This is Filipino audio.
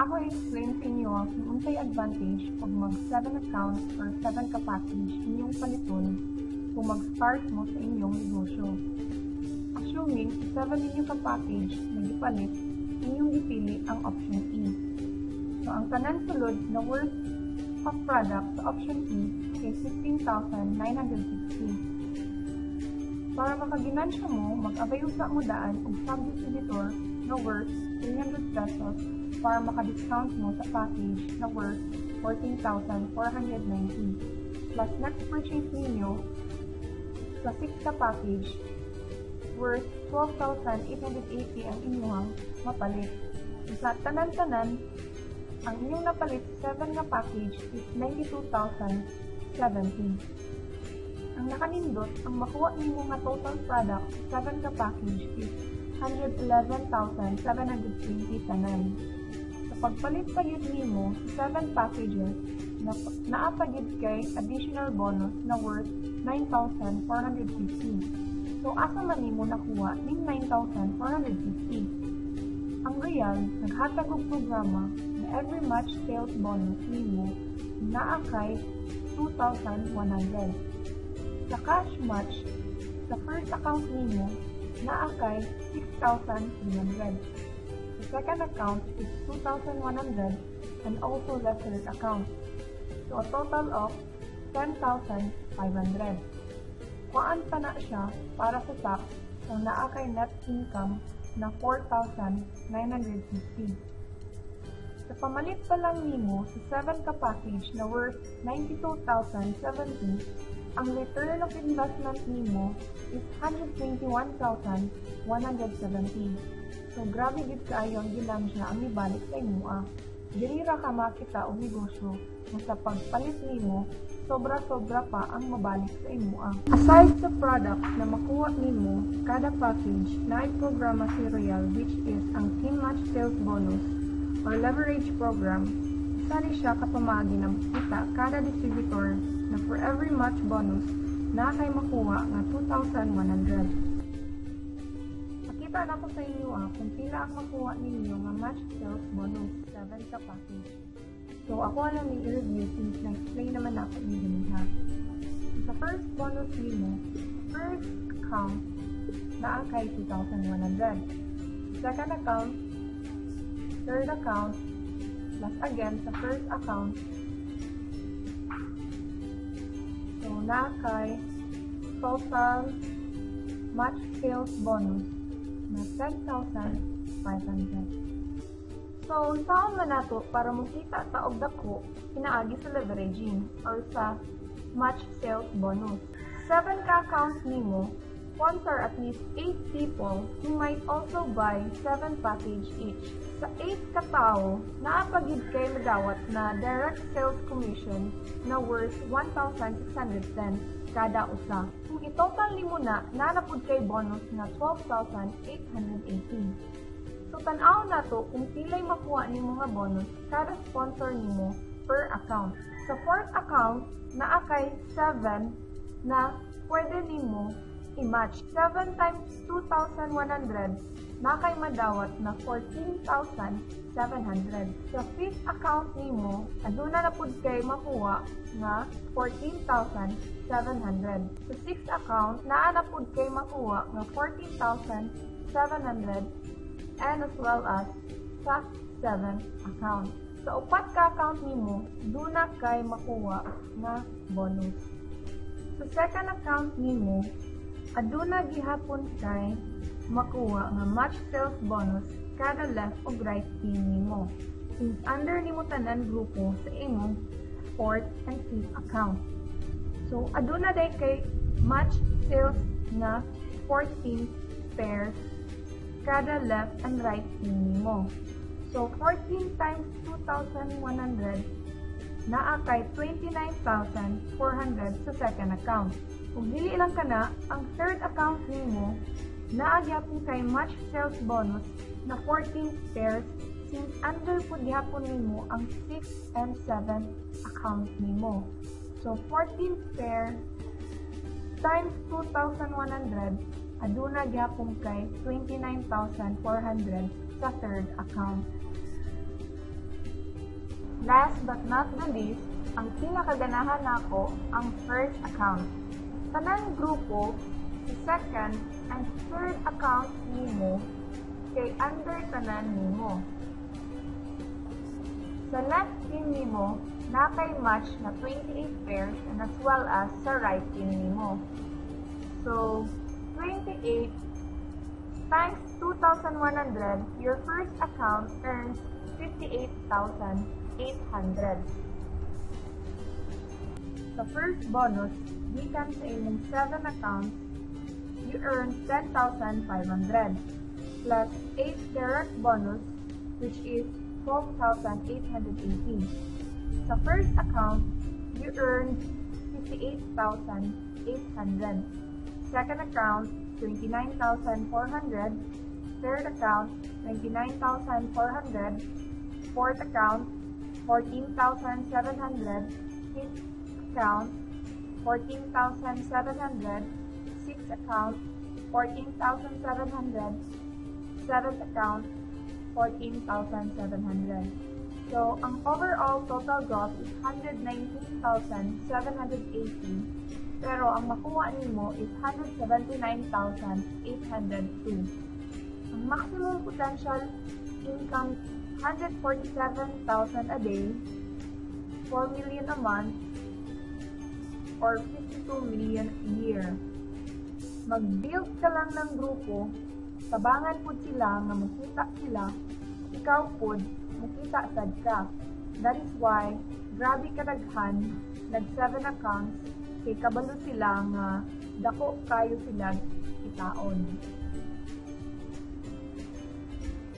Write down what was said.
Ako i-explain sa inyo ang unsay advantage pag mag 7 account or 7 ka package inyong paliton kung mag-start mo sa inyong negosyo. Assuming 7 ninyo ka package na gipalit, inyong ipili ang option E. So ang tanan sulod na worth of product sa option E is 15,960. Para makaginansya mo, mag-avail sa mo daan og sub-distributor na worth 300 pesos para maka-discount mo sa package na worth 14,490. Plus next purchase ninyo sa 6 ka package worth 12,880 ang inyong mapalit. Sa tanan-tanan, ang inyong napalit 7 na package is 92,070. Ang nakanindot, ang makuha ninyo nga total product sa 7 ka package is 111,720 tanan. Sa pagpalit pa yun nimo sa 7 packages, naapagid kay additional bonus na worth 9,450. So, asa man nimo nakuha ning 9,450? Ang Real, naghatag og programa na every match sales bonus nimo naa kay 2,100. Sa cash match, sa first account nimo naa kay 6,300. The second account is 2,100 and also the third account. So a total of 10,500. Kuan pa na siya para sa tax kung naa kay net income na 4,950. Sa pamalit pa lang nimo sa 7 ka package na worth 92,070, ang return of investment nimo is 121,170. So, grabe gid kaayo ang ginansya ang ibalik sa imo. Diri ra ka makita og negosyo na sa pagpalit nimo, sobra-sobra pa ang mabalik sa imo. Aside sa product na makuha nimo, kada package na programa si Royal which is ang Team Match Sales Bonus or Leverage Program. Isa ni siya kapamagi ng kita kada distributor na for every match bonus na kay makuha nga 2,100. Pakita na ko sa inyo kung pila ang makuha ninyo nga match sales bonus 7 ka package. So ako lang i-review since na-explain naman ako ninyo ha. Sa first bonus nimo, first account na kay 2,100. Second account, third account, plus again sa first account, so na kay total match sales bonus na 10,500. So, saan man nato para makita ta og dako pinaagi sa leveraging or sa match sales bonus. 7 ka accounts nimo, sponsor at least 8 people who might also buy 7 package each. Sa 8 ka tao, naapagid kay madawat na direct sales commission na worth 1,610 kada usa. Kung i-total nimo na, nanapod kay bonus na 12,818. So, tan-aw na to kung pilay makuha nimo nga bonus kada sponsor nimo per account. Sa 4th account, naa kay 7 na pwede nimo i-match. 7 times 2,100 na kay madawat na 14,700. Sa 5th account nimo, aduna na pud kay makuha nga 14,700. Sa 6th account, naa na pud kay makuha nga 14,700 and as well as sa 7th account. Sa 4 ka account nimo, duna kay makuha nga bonus. Sa second account nimo, aduna gihapon kay makuha nga match sales bonus kada left ug right team nimo. Since under nimo tanan grupo sa imong 4th and 5th account. So aduna day kay match sales na 14 pairs kada left and right team nimo. So 14 times 2,100 naa kay 29,400 sa second account. Kung dili lang kana, ang third account nimo naa gyapon kay match sales bonus na 14 pairs since under pud gyapon nimo ang 6 and 7 account nimo. So 14 pair times 2,100 aduna gyapon kay 29,400 sa third account. Last but not the least, ang pinakaganahan nako ang first account. Tanan grupo, si second and third account nimo kay under tanan nimo. Sa left team nimo, nakay match na 28 pairs and as well as sa right team nimo. So, 28 times 2,100, your first account earns 58,800. Sa first bonus, gikan sa imong 7 accounts, you earn 10,500 plus 8 direct bonus which is 12,880. Sa first account, you earned 58,800. Second account, 29,400. Third account, 29,400. Fourth account, 14,700. Fifth account, 14,700. Sixth account, 14,700. Seventh account, 14,700. So, ang overall total gross is 119,780. Pero ang makuha nimo is 179,802. Ang maximum potential income 147,000 a day, 4 million a month, or 52 million a year. Mag-build ka lang ng grupo, tabangan po sila nga makita sila, ikaw po makita sad ka. That is why, grabe kadaghan, nag-7 accounts, kay kabalo sila nga dako kayo sila itaon.